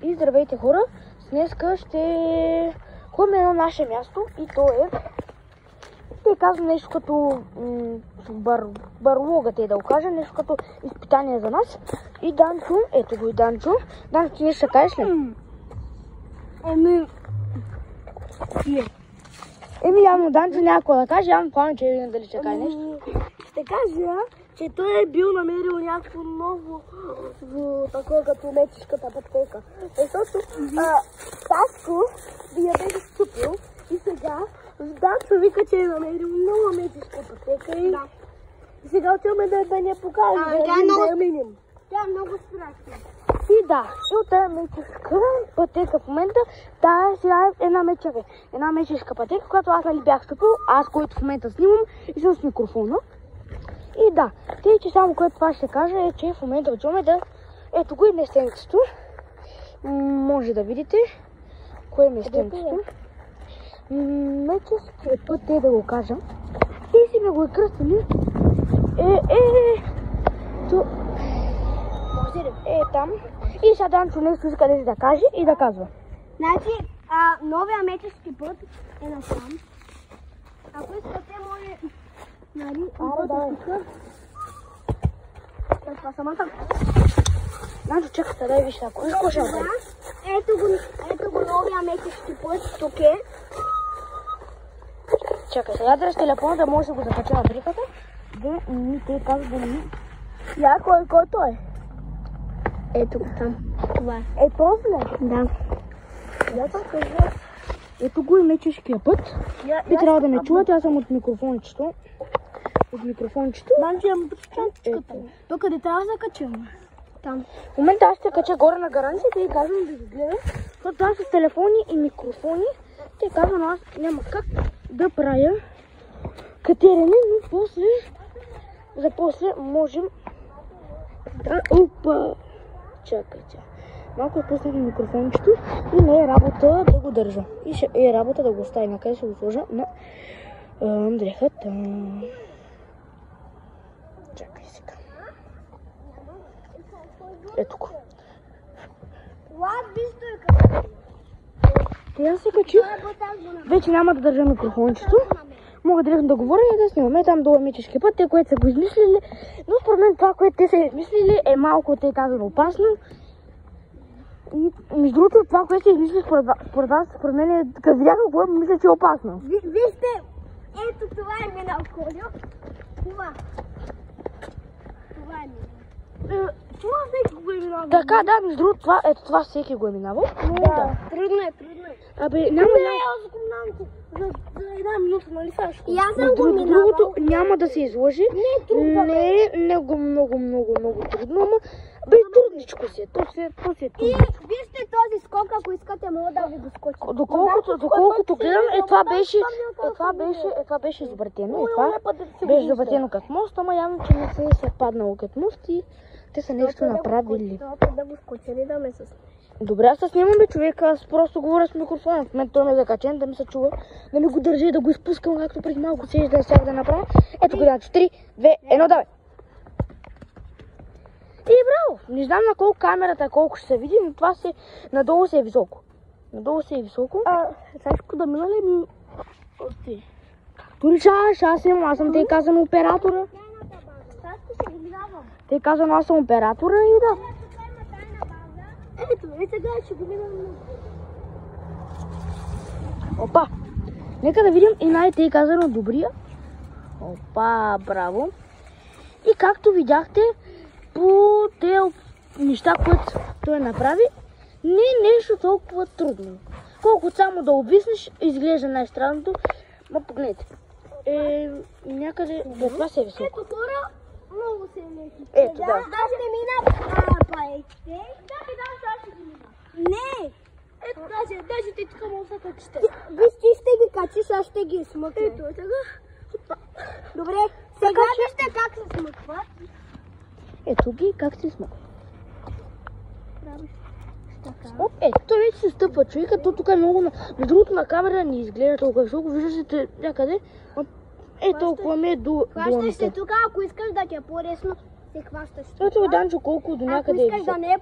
И здравейте хора, днеска ще ходим на наше място и то е... Те казвам нещо като барлога, те да го кажа, нещо като изпитание за нас. И Данчо, ето го и Данчо. Данчо, ти нещо ще кажеш ли? Явно Данчо някакво да каже, явно плавно, че видим дали ще каже нещо. Ще кажа, че той е бил намерил някакво ново такова като мечешката пътека. Защото Таско я беше ступил и сега Данчо вика, че е намерил нова мечешка пътека и сега отиваме да ни я покажем, да я минем. Тя е много страшна. И да, и от тази мечешка пътека в момента, тая сега е една мечешка пътека, която аз нали бях стъпил, аз който в момента снимам и съм с микрофона. И да, тъй че само което това ще кажа е, че в момента отиваме да... Ето го и местенцето. Може да видите кое е местенцето. Меческият път е да го кажа. И си ме го е кръстили. Там. И сега Данчо нещо иска да си да каже и да казва. Значи, новия мечески път е насам. Ако искате, може... Нали, това самата. Данчо, чакайте, дай виж ако какво ще направи. Ето го новия мечешки път, тук е. Чакай, сега дръж телефона да може да го закача на бриката. Да ни те казва да ни... Я, кой той? Ето го там. Това е. Този ли? Да. Ето го и мечешкия път. И трябва да ме чувате, аз съм от микрофончето. Данчо, имам пръчанчиката. Тук къде трябва да закачим? Там. В момента аз ще кача горе на гаранцията и казвам да ги гледам. Защото аз с телефони и микрофони. Те казвам, аз няма как да правя катерене, но после можем да... Опа! Чакайте. Малко изпуснах микрофончето и не е работа да го държа. И ще е работа да го оставя. Накъде ще го сложа на дрехата. Чакай сега. Ето го. Аз се качих. Вече няма да държа микрофончето. Мога директно да говоря и да снимаме там долу мечешки път, те, които са го измислили. Но според мен това, което те са измислили, е малко те казано опасно. И между другото, това, което се измисли според вас, според мен е, като видях какво, мисля, че е опасно. Вижте, ето това е минал Колю. Това е минал. Това всеки го е минал. Така, да, между другото, това всеки го е минавал. Да, трудно е. Абе, няма... аз го минавам за една минута, нали Сашко? И аз съм го минавал. Другото няма да се изложи. Не е трудно. Не е много трудно, ама бе, трудничко си е. То си е трудничко. И вижте този скок, ако искате, мога да ви го скоча. Доколкото гледам, това беше изобретено. Това беше изобретено като мост, ама явно, че не се е съвпаднало като мост и те са нещо направили. Да го скочили да ме се снимеш. Добре, аз се снимам бе човек, аз просто говоря с микрофона. В момента той ме е закачен, да ми се чува, да ми го държа и да го изпускам, както преди малко се да щях да направя. Ето го, 3, 2, 1, давай! И браво! Не знам на колко камерата, колко ще се види, но това надолу се е високо. Сашко, да мина ли ми от ти? Както решаваш, аз съм те казано оператора. Сашко, ще ги минавам. Те казано, аз съм оператора и да. Ето, и сега ще го минавам. Опа! Нека да видим и най-те казано добрия. Опа, браво! И както видяхте, по тези неща, които той направи, не е нещо толкова трудно. Колкото само да обвиснеш, изглежда най-странното. Ма погледнете. Някъде... това се е високо. Ето хора, много се е леки. Ето, да. Аз ще мина паеките. Сега ще ги мина. Не! Ето даже ти тук може да качите. Виж, ти ще ги качиш, аз ще ги смъкна. Ето, сега. Добре, сега вижте как се смъква. Ето ги как се смъква. Ето, вече се стъпва човека, то тук е много... Между другото на камера не изглежда толкова високо, виждате някъде. Толкова ме е до хващаш се тук, ако искаш да ти е по-лесно, се хващаш тук. Ето Данчо колко до някъде е високо. Ако искаш да не е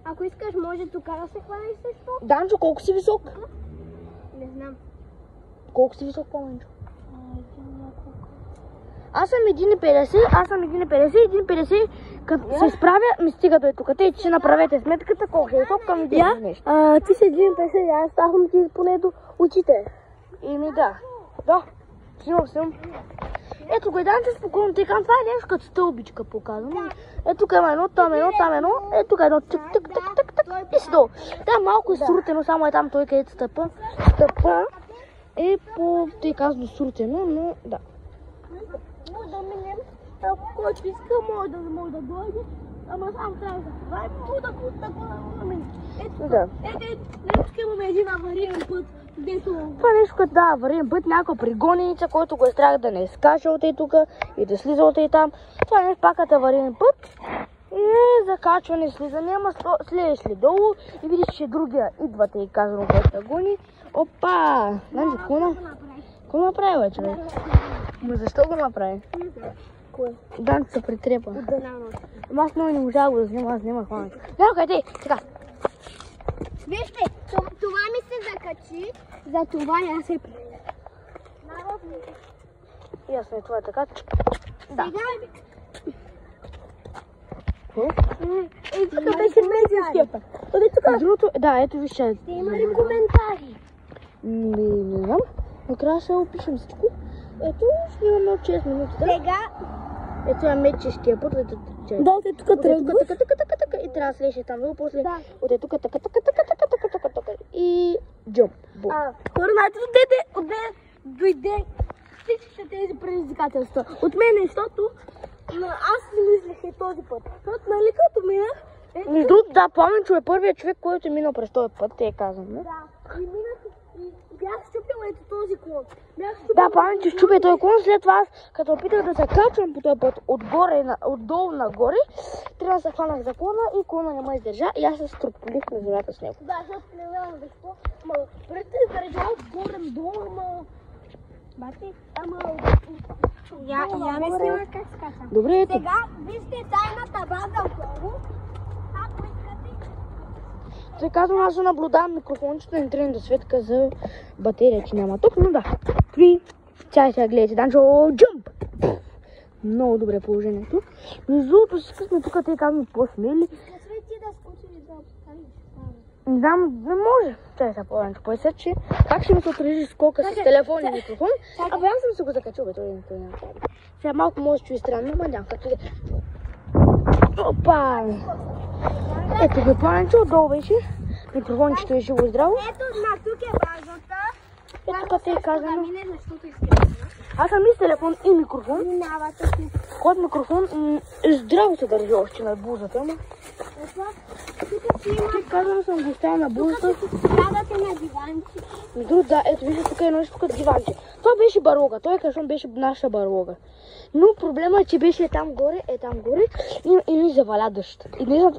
Ако искаш, може тук да се хванеш също. Данчо, колко си висок? Не знам. Колко си висок, по-менчо? Аз съм 1,50, като се справя, ми стига до тук. Те, че направете сметката, колко е висок, към един нещо. Ти си 1,50, аз ставам ти поне до очите. Да. Снимам. Ето го и Данчо спокойно, тъй към това е нещо като стълбичка показвам. Ето тук има едно, там едно, ето тук едно, тък и си долу. Да, малко е срутено, само е там той където стъпа. Е по, тъй казано, срутено, но да. Може да минем, който иска, може да дойде, ама сам трябва да това е да минем. Ето тук имаме един авариен път, дето... Това е нещо като да, авариен път, някаква пригоненица, който го е страх да не скача от и тук и да слиза от и там. Това е нещо пак като авариен път. И закачване, слизане, ама слезеш ли долу и видиш, че другия идва, и казано, който да гони. Опа! Данчо, какво направи, бе, човек? Ма защо го направи? Кое? Данчо се притрепа. От една нощ. Ама аз много не можа да го заснема, аз нямах хванато. Къде? Така. Вижте, това ми се закачи, за това и аз се приея. Ясно е, това е така. Да. Тук беше медийския път. Другото, да, ето вижте. Ще има ли коментари? Не знам. Накрая ще опишем всичко. Ето, снимаме от 6 минути. Сега... Ето е мечешкия път. Да, от тук тръгваш. И трябва да слезеш там долу, после от тук и джумп. Хора, знаете отде дойде всичките тези предизвикателства? От мен, защото аз си мислех този път. Защото нали като минах... Между другото, да, Пламенчо е първият човек, който е минал през този път, те казвам, не? Да, и минах и бях щупила ето този клон. Да, Пламенчо щупи този клон, след това аз, като опитах да се качвам по този път отдолу нагоре, трябва да се хванах за клона и клона не ме издържа и аз се струполих на земята с него. Да, защото не знам защо, ама преди да издържа отгоре надолу, ама... Бати, ама... Я не снима как скачам. Добре, ето. Сега вижте тайната база отдолу. Ако искате... Те казвам, аз наблюдавам микрофончето на интернет светка за батерия, че няма тук, но да. 3, чай сега гледайте, Данчо, джумп! Много добре положението. Между другото си късме тук, те казвам по-смели. Късме ти да скочи и да поставиш. Не знам, не може. Чай сега по-ранчо, поясът, че как ще ми се отражи скока с телефон и микрофон? Абе, аз съм се го закачил, бе, той няма. Сега малко може да чуи странно, но няма както да. Опа! Ето го Пламенчо, отдолу беше. Микрофончето е живо и здраво. Ето, на тук е базата. Ето като е казано. Да мине, защото искате. Аз съм и с телефон и микрофон. Минавате си. Код микрофон здраво се държи още на бузата, ама. Тук си има... Казвам, съм го оставя на бузата. Тук си сядате на диванчи. Друг, да, ето вижте, тук е едно нещо като диванче. Това беше барлога, той кашон беше наша барлога. Но проблема е, че беше там горе и ни заваля дъжд. И не знам,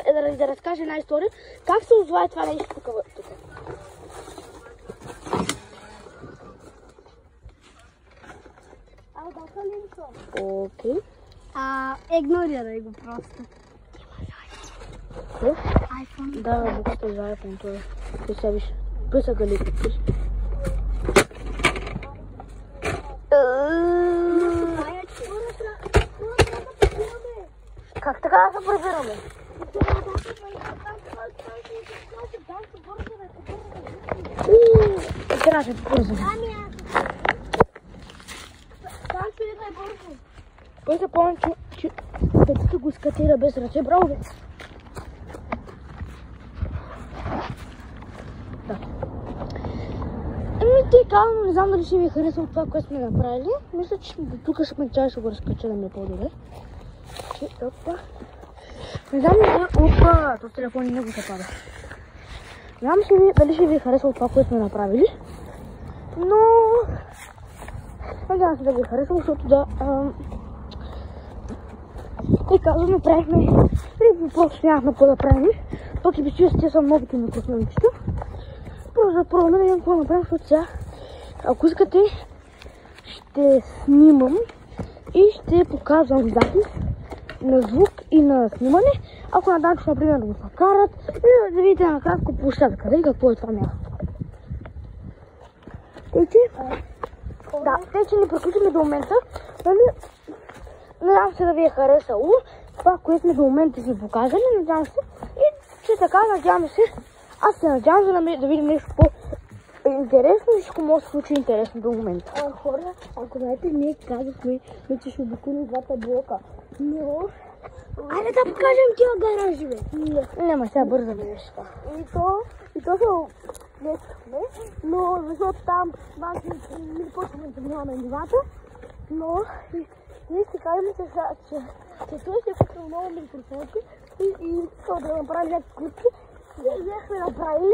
айде да разкажа една история, как се озовае това нещо тук. Окей. Игнорирай го просто. iPhone. Да, буквата е за iPhone, това е. Ти сега виж, пръсъка ли пиш. Как така да се прибираме? Трябва да се побързаме. Той се помня, че петите го скатира без ръце. Браво, бе! Да. Те казвам, не знам дали ще ви е харесало това, което сме направили. Мисля, че тук ще го разкача да ми е по-добре. Опа. Не знам опа, този телефон не го се пада. Не знам дали ще ви е харесало това, което сме направили. Но... надявам се да ви е харесало, защото да... Те казвам, направихме... просто нямахме какво да правим. Пък и бичи с са новите микрофончета. Просто да пробваме да видим какво направим, защото сега... Ако искате, ще снимам и ще показвам запис на звук и на снимане. Ако на Данчо, например, да го накарат, и да видите накратко площадката и какво е това място. Тъй, че не приключваме до момента. Надявам се да ви е харесало това, което сме до момента си показали. Надявам се. И че така, надявам се. Аз се надявам да видим нещо по-интересно и всичко може да се случи интересно до момента. Хора, ако знаете, ние казахме, че ще обиколим двата блока. Но... Айде да покажем тия гаражи, бе. Няма, сега бързо беше. И то се днескахме, но защото там не почваме да минаваме нивата, но ние ще кажем, че той ще е купил много микрофонки и искал да направим някакви клипки. И бяхме направили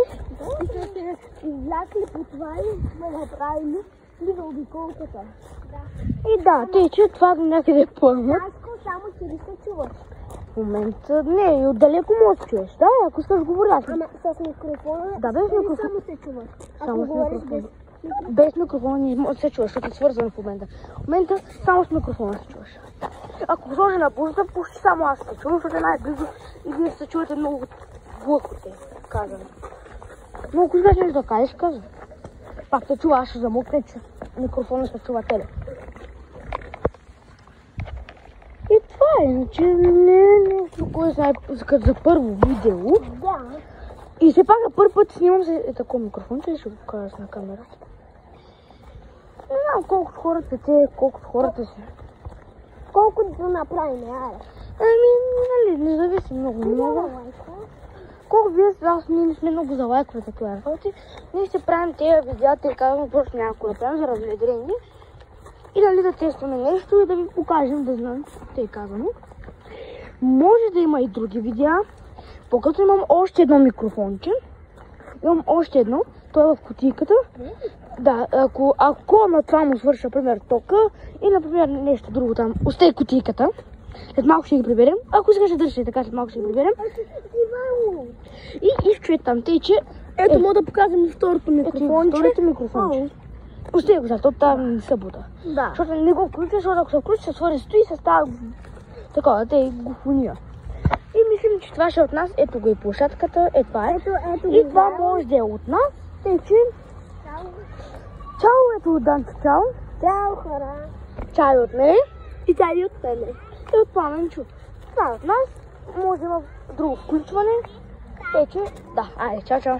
и сме се излякли по това и сме направили за обиколката. И да, тъй, че това някъде е пълно. Таско, само че ли се чуваш? В момента не, и отдалеко може да чуеш. Да, ако искаш говори аз. Ама с микрофона? Да, без микрофон. Само се чуваш. Само с микрофона. Без микрофона не може да се чуваш, защото е свързано в момента. В момента само с микрофона се чуваш. Ако сложи на пулта, почти само аз се чувам, защото е най-близо и вие се чувате много глъхоте, казвам. Но ако искаш нещо да кажеш, казвам. Пак те чува, аз ще замокне, че микрофона се чува теле. И това е, иначе не е нещо, което знае за първо видео. Да. И все пак за първи път снимам с такова микрофон, че ще го покажа на камерата. Не знам колкото хората те, колкото хората си. Колко да направим, айде? Нали, не зависи много. Колко вие с вас, ние не сме много за лайкове такива работи. Ние ще правим тези видеята и казваме просто някакво да правим за разведрение. И дали да тестваме нещо и да ви покажем, да знаем, те казваме. Може да има и други видеа. Покато имам още едно микрофонче. Имам още едно, то е в кутийката. Да, ако на това му свърша, например, тока и, например, нещо друго там, остави кутийката. След малко ще ги приберем. Ако искаш да държи така, след малко ще ги приберем. И изчуе там, тъй че... Ето, мога да покажем второто микрофонче. Второто микрофонче. Остави го, защото там не се бута. Да. Защото не го включва, защото ако се включи, се свързи стои и се става такова, те гофония. И мислим, че това ще е от нас. Ето го и площадката, това е. И това може да е от нас. Тъй че... Чао, ето от Данчо, чао. Чао, хора. Чай от мен. И чай от мене. И от Пламенчо. Това е от нас. Може да има друго включване. Тъй че, да, айде, чао, чао.